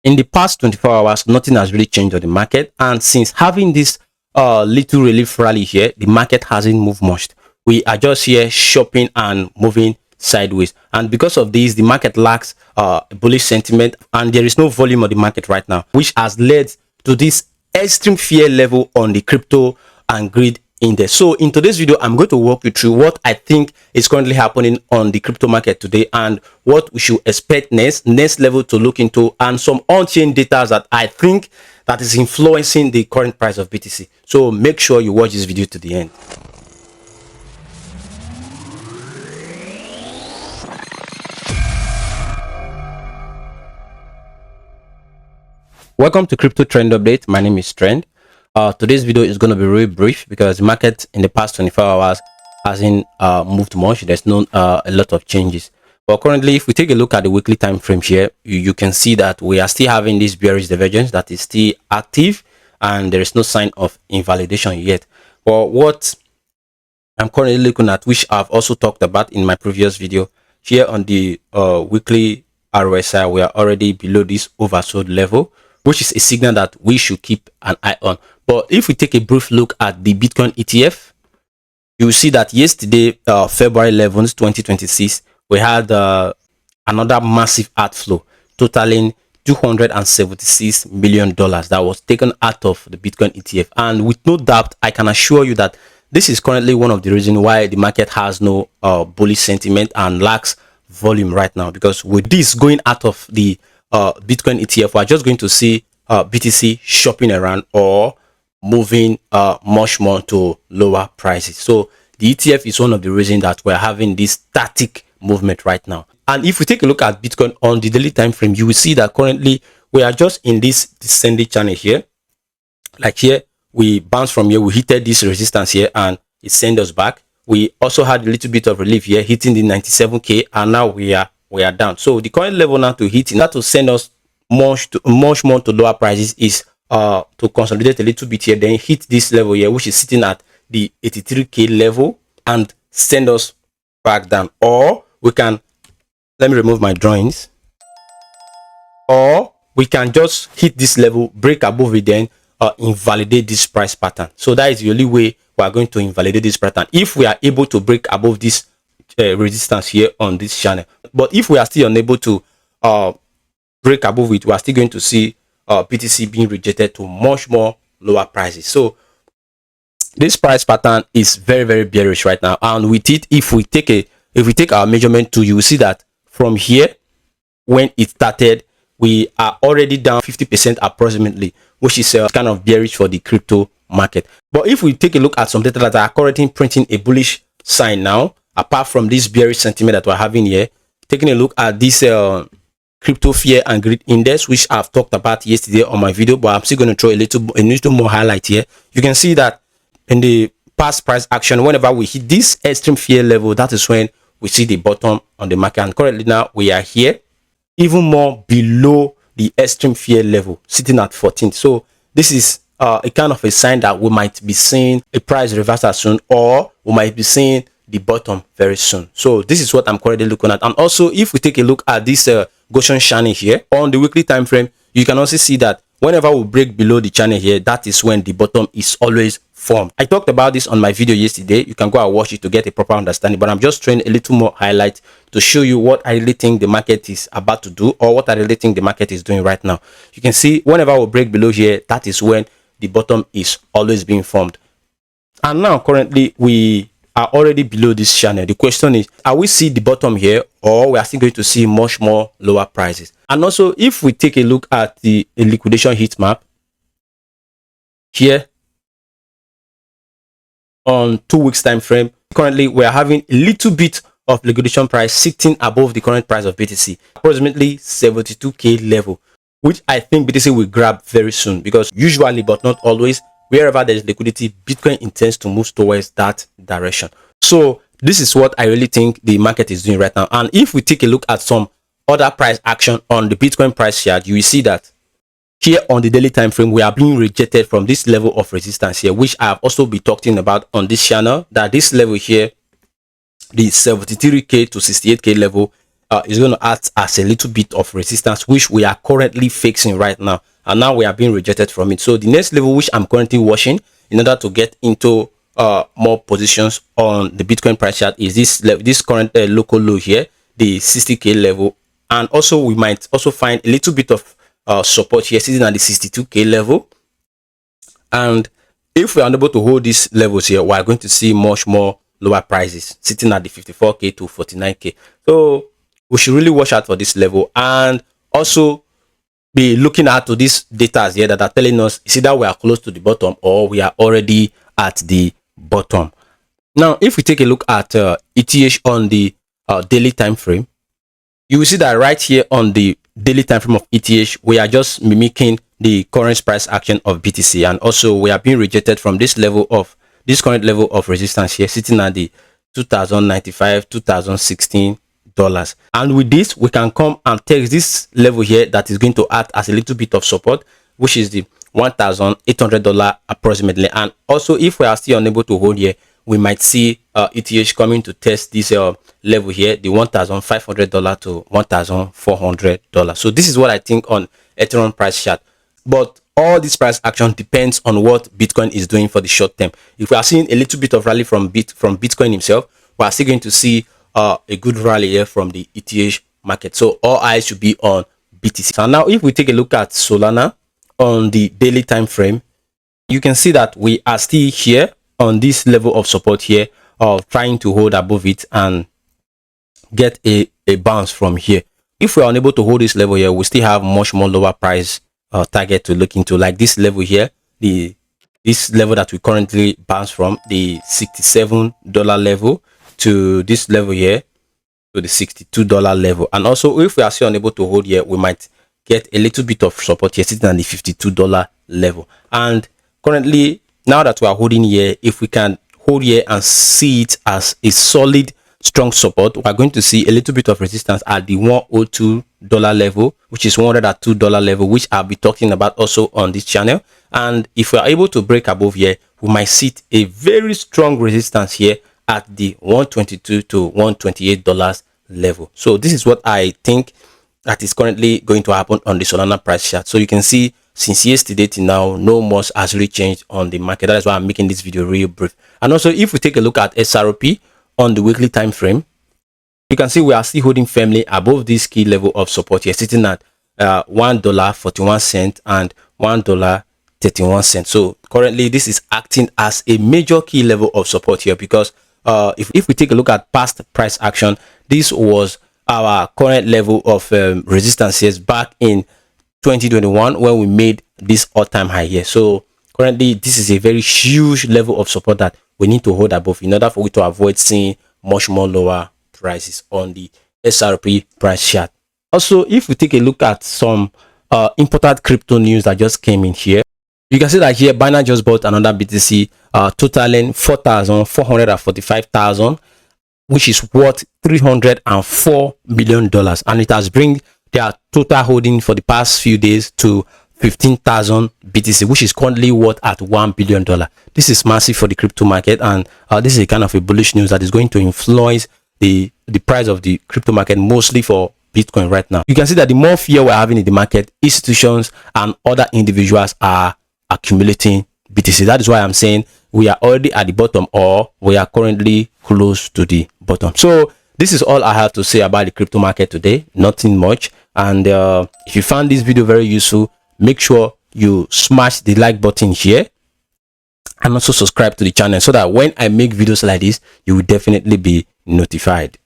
In the past 24 hours, nothing has really changed on the market, and since having this little relief rally here, the market hasn't moved much. We are just here shopping and moving sideways, and because of this, the market lacks bullish sentiment, and there is no volume on the market right now, which has led to this extreme fear level on the crypto and greed index. So in today's video, I'm going to walk you through what I think is currently happening on the crypto market today, and what we should expect next level to look into, and some on-chain data that I think that is influencing the current price of BTC. So make sure you watch this video to the end. Welcome to Crypto Trend Update. My name is Trend. Today's video is going to be really brief because the market in the past 24 hours hasn't moved much. There's no a lot of changes. But currently, if we take a look at the weekly time frame here, you can see that we are still having this bearish divergence that is still active, and there is no sign of invalidation yet. But what I'm currently looking at, which I've also talked about in my previous video, here on the weekly RSI, we are already below this oversold level, which is a signal that we should keep an eye on. But if we take a brief look at the Bitcoin ETF, you will see that yesterday, February 11th, 2026, we had another massive outflow totaling $276 million that was taken out of the Bitcoin ETF. And with no doubt, I can assure you that this is currently one of the reasons why the market has no bullish sentiment and lacks volume right now, because with this going out of the Bitcoin ETF, we're just going to see BTC shopping around or moving much more to lower prices. So the ETF is one of the reasons that we're having this static movement right now. And if we take a look at Bitcoin on the daily time frame, you will see that currently we are just in this descending channel here. Like here, we bounced from here, we hit this resistance here, and it sent us back. We also had a little bit of relief here, hitting the 97k, and now we are down. So the current level now to hit, that to send us much more to lower prices, is to consolidate a little bit here, then hit this level here, which is sitting at the 83k level, and send us back down. Or we can, let me remove my drawings, or we can just hit this level, break above it, then invalidate this price pattern. So that is the only way we are going to invalidate this pattern, if we are able to break above this resistance here on this channel. But if we are still unable to break above it, we are still going to see BTC being rejected to much more lower prices. So this price pattern is very bearish right now, and with it, if we take our measurement tool, you will see that from here, when it started, we are already down 50% approximately, which is kind of bearish for the crypto market. But if we take a look at some data that are currently printing a bullish sign now, apart from this bearish sentiment that we're having here, taking a look at this crypto fear and greed index, which I've talked about yesterday on my video, but I'm still going to throw a little more highlight here. You can see that in the past price action, whenever we hit this extreme fear level, that is when we see the bottom on the market. And currently now we are here, even more below the extreme fear level, sitting at 14. So this is a kind of a sign that we might be seeing a price reversal soon, or we might be seeing the bottom very soon. So this is what I'm currently looking at. And also, if we take a look at this Gaussian channel here on the weekly time frame, you can also see that whenever we break below the channel here, that is when the bottom is always formed. I talked about this on my video yesterday. You can go and watch it to get a proper understanding, but I'm just trying a little more highlight to show you what I really think the market is about to do, or what I really think the market is doing right now. You can see whenever we break below here, that is when the bottom is always being formed. And now currently we are already below this channel. The question is, are we see the bottom here, or we are still going to see much more lower prices? And also, if we take a look at the liquidation heat map here on 2 weeks time frame, currently we are having a little bit of liquidation price sitting above the current price of BTC, approximately 72k level, which I think BTC will grab very soon, because usually, but not always, wherever there is liquidity, Bitcoin intends to move towards that direction. So this is what I really think the market is doing right now. And if we take a look at some other price action on the Bitcoin price chart, you will see that here on the daily time frame, we are being rejected from this level of resistance here, which I have also been talking about on this channel, that this level here, the 73k to 68k level, is going to act as a little bit of resistance, which we are currently fixing right now, and now we are being rejected from it. So the next level which I'm currently watching in order to get into more positions on the Bitcoin price chart is this current local low here, the 60k level, and also we might also find a little bit of support here sitting at the 62k level. And if we are unable to hold these levels here, we are going to see much more lower prices sitting at the 54k to 49k. So we should really watch out for this level, and also be looking at to these data here that are telling us it's either we are close to the bottom or we are already at the bottom. Now, if we take a look at ETH on the daily time frame, you will see that right here on the daily time frame of ETH, we are just mimicking the current price action of BTC, and also we are being rejected from this current level of resistance here, sitting at the 2095 2016 dollars. And with this, we can come and take this level here that is going to act as a little bit of support, which is the $1,800 approximately. And also, if we are still unable to hold here, we might see ETH coming to test this level here, the $1,500 to $1,400. So this is what I think on Ethereum price chart. But all this price action depends on what Bitcoin is doing for the short term. If we are seeing a little bit of rally from Bitcoin himself, we are still going to see a good rally here from the ETH market. So all eyes should be on BTC. So now if we take a look at Solana on the daily time frame, you can see that we are still here on this level of support here, of trying to hold above it and get a bounce from here. If we are unable to hold this level here, we still have much more lower price target to look into, like this level here, this level that we currently bounce from, the $67 level, to this level here, to the $62 level. And also, if we are still unable to hold here, we might get a little bit of support here sitting at the $52 level. And currently, now that we are holding here, if we can hold here and see it as a solid strong support, we are going to see a little bit of resistance at the $102 level, which is $102 level, which I'll be talking about also on this channel. And if we are able to break above here, we might see a very strong resistance here at the $122 to $128 level. So this is what I think that is currently going to happen on the Solana price chart. So you can see since yesterday till now, no much has really changed on the market. That is why I'm making this video real brief. And also, if we take a look at XRP on the weekly time frame, you can see we are still holding firmly above this key level of support here, sitting at $1.41 and $1.31. So currently this is acting as a major key level of support here, because if we take a look at past price action, this was our current level of resistance here back in 2021 when we made this all-time high here. So currently this is a very huge level of support that we need to hold above in order for we to avoid seeing much more lower prices on the XRP price chart. Also, if we take a look at some important crypto news that just came in here, you can see that here Binance just bought another BTC totaling 4,445,000, which is worth $304 million, and it has bring their total holding for the past few days to 15,000 BTC, which is currently worth at $1 billion. This is massive for the crypto market, and this is a kind of a bullish news that is going to influence the price of the crypto market, mostly for Bitcoin right now. You can see that the more fear we're having in the market, institutions and other individuals are accumulating BTC. That is why I'm saying we are already at the bottom, or we are currently close to the bottom. So this is all I have to say about the crypto market today. Nothing much. And if you found this video very useful, make sure you smash the like button here, and also subscribe to the channel so that when I make videos like this, you will definitely be notified.